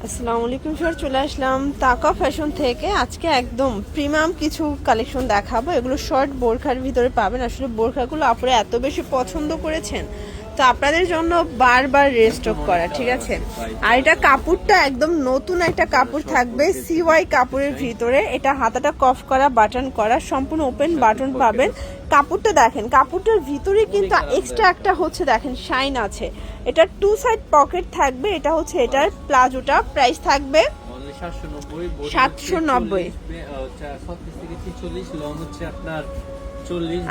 আসসালামু আলাইকুম স্যার, চলে আসলাম তাকা ফ্যাশন থেকে। আজকে একদম প্রিমিয়াম কিছু কালেকশন দেখাবো। এগুলো শর্ট বোরখার ভিতরে পাবেন। আসলে বোরখাগুলো আপনারা এত বেশি পছন্দ করেছেন, তো আপনাদের জন্য বারবার রিস্টক করা, ঠিক আছে। আর এটা কাপড়টা একদম নতুন একটা কাপড় থাকবে, সিওয়াই কাপড়ের ভিতরে। এটা হাতাটা কফ করা, বাটন করা, সম্পূর্ণ ওপেন বাটন পাবেন। কাপড়টা দেখেন, কাপড়টার ভিতরে কিন্তু এক্সট্রা একটা হচ্ছে দেখেন শাইন আছে। এটা টু সাইড পকেট থাকবে। এটা হচ্ছে এটার প্লাজোটা প্রাইস থাকবে 790।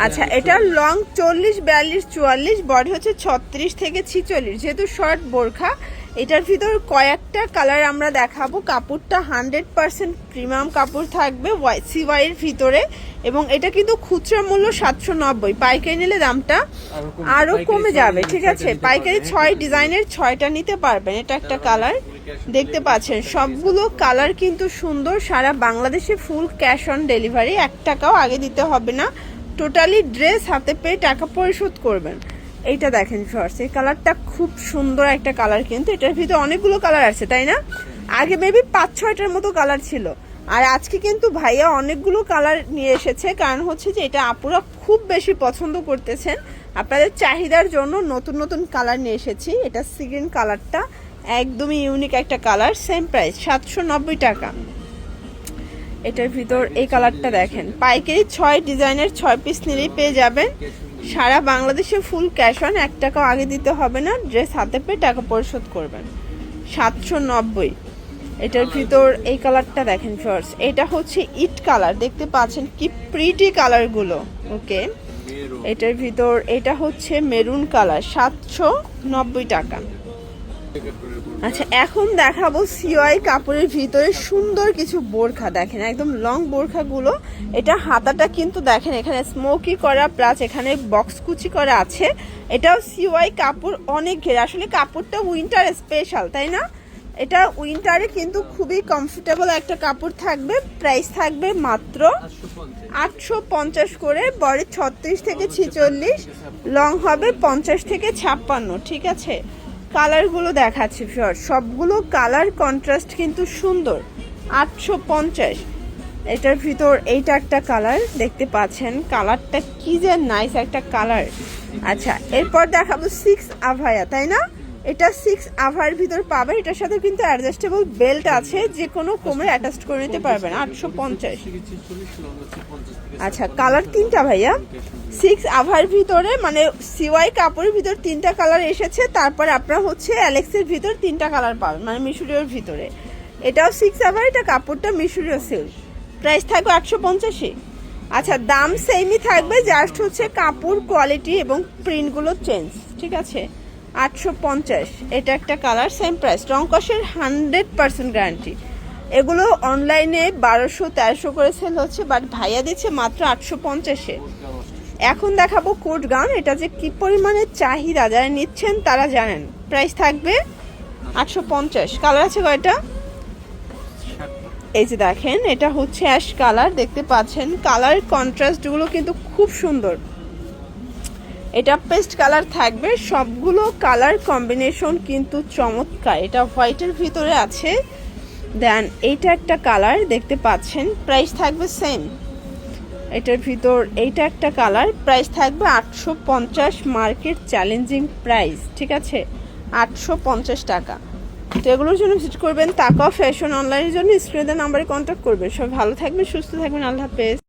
আচ্ছা, এটা লং 40, 42, 44, বডি হচ্ছে 36 থেকে 46। যেহেতু শর্ট বোরখা, এটার ভিতর কয়েকটা কালার আমরা দেখাবো। কাপড়টা 100% প্রিমিয়াম কাপড় থাকবে সিওয়াই এর ভিতরে, এবং এটা কিন্তু খুচরা মূল্য 790। পাইকারি নিলে দামটা আরো কমে যাবে, ঠিক আছে। পাইকারি 6 ডিজাইনের 6টা নিতে পারবেন। এটা একটা কালার দেখতে পাচ্ছেন। সবগুলো কালার কিন্তু সুন্দর। সারা বাংলাদেশে ফুল ক্যাশ অন ডেলিভারি, 1 টাকাও আগে দিতে হবে না। টোটালি ড্রেস হাতে পেয়ে টাকা পরিশোধ করবেন। এইটা দেখেন ফার্স্ট, এই কালারটা খুব সুন্দর একটা কালার। কিন্তু এটার ভিতরে অনেকগুলো কালার আছে, তাই না? আগে মেবি 5-6টার মতো কালার ছিল, আর আজকে কিন্তু ভাইয়া অনেকগুলো কালার নিয়ে এসেছে। কারণ হচ্ছে যে এটা আপুরা খুব বেশি পছন্দ করতেছেন। আপনাদের চাহিদার জন্য নতুন নতুন কালার নিয়ে এসেছি। এটা সিগ্রিন কালারটা একদমই ইউনিক একটা কালার। সেম প্রাইস 790 টাকা। এটার ভিতর এই কালারটা দেখেন, পাইকারি 6 ডিজাইনের 6 পিস নিলেই পেয়ে যাবেন। সারা বাংলাদেশে ফুল ক্যাশ অন, 1 টাকাও আগে দিতে হবে না। ড্রেস হাতে পেয়ে টাকা পরিশোধ করবেন। 790। এটার ভিতর এই কালারটা দেখেন ফার্স্ট, এটা হচ্ছে ইট কালার। দেখতে পাচ্ছেন কি প্রিটি কালারগুলো। ওকে, এটার ভিতর এটা হচ্ছে মেরুন কালার, 790 টাকা। আচ্ছা, এখন দেখাবো সিওয়াই কাপড়ের ভিতরে সুন্দর কিছু বোরখা। দেখেন একদম লং বোরখাগুলো। এটা হাতাটা কিন্তু দেখেন এখানে স্মোকি করা, প্লাস এখানে বক্স কুচি করা আছে। এটাও সিওয়াই কাপড়, অনেক ঘের। আসলে কাপড়টা উইন্টার স্পেশাল, তাই না? এটা উইন্টারে কিন্তু খুবই কমফোর্টেবল একটা কাপড় থাকবে। প্রাইস থাকবে মাত্র 850 করে। বডি 36 থেকে 46, লং হবে 50 থেকে 56, ঠিক আছে। কালারগুলো দেখাচ্ছি ফিওর, সবগুলো কালার কন্ট্রাস্ট কিন্তু সুন্দর। 850। এটার ভিতর এইটা একটা কালার দেখতে পাচ্ছেন, কালারটা কি যে নাইস একটা কালার। আচ্ছা, এরপর দেখাবো 6 আভায়া, তাই না? এটা 6 আভার ভিতর পাবেন। এটার সাথে কিন্তু অ্যাডজাস্টেবল বেল্ট আছে, যে কোনো কোমরে অ্যাটাচ করে নিতে পারবেন। 850। আচ্ছা, কালার 3টা ভাইয়া। 6 আভার ভিতরে মানে সিওয়াই কাপড়ের ভিতর 3টা কালার এসেছে। তারপর আপনারা হচ্ছে অ্যালেক্সের ভিতর 3টা কালার পাবেন, মানে মিশরীয়র ভিতরে। এটাও 6 আভার, এটা কাপড়টা মিশরীয় সিল্ক। প্রাইস থাকবে 850। আচ্ছা, দাম সেমই থাকবে, জাস্ট হচ্ছে কাপড় কোয়ালিটি এবং প্রিন্টগুলো চেঞ্জ, ঠিক আছে। 850। এটা একটা কালার, সেম প্রাইস। রং কষের 100% গ্যারান্টি। এগুলো অনলাইনে 1200-1300 করে সেল হচ্ছে, বাট ভাইয়া দিচ্ছে মাত্র 850-এ। এখন দেখাবো কোট গাউন। এটা যে কি পরিমাণে চাহিদা, যারা নিচ্ছেন তারা জানেন। প্রাইস থাকবে 850। কালার আছে কয়টা? এই যে দেখেন, এটা হচ্ছে অ্যাশ কালার। দেখতে পাচ্ছেন কালার কন্ট্রাস্টগুলো কিন্তু খুব সুন্দর। এটা পেস্ট কালার থাকবে। সবগুলো কালার কম্বিনেশন কিন্তু চমৎকার। এটা হোয়াইটের ভিতরে আছে। দেন এইটা একটা কালার দেখতে পাচ্ছেন, প্রাইস থাকবে সেম। এটার ভিতর এইটা একটা কালার, প্রাইস থাকবে 850। মার্কেট চ্যালেঞ্জিং প্রাইস, ঠিক আছে, 850 টাকা। তো এগুলোর জন্য ভিজিট করবেন তাকা ফ্যাশন অনলাইনের জন্য। স্ক্রিনে নাম্বারে কন্ট্যাক্ট করবেন। সবাই ভালো থাকবেন, সুস্থ থাকবেন। আল্লাহ হাফেজ।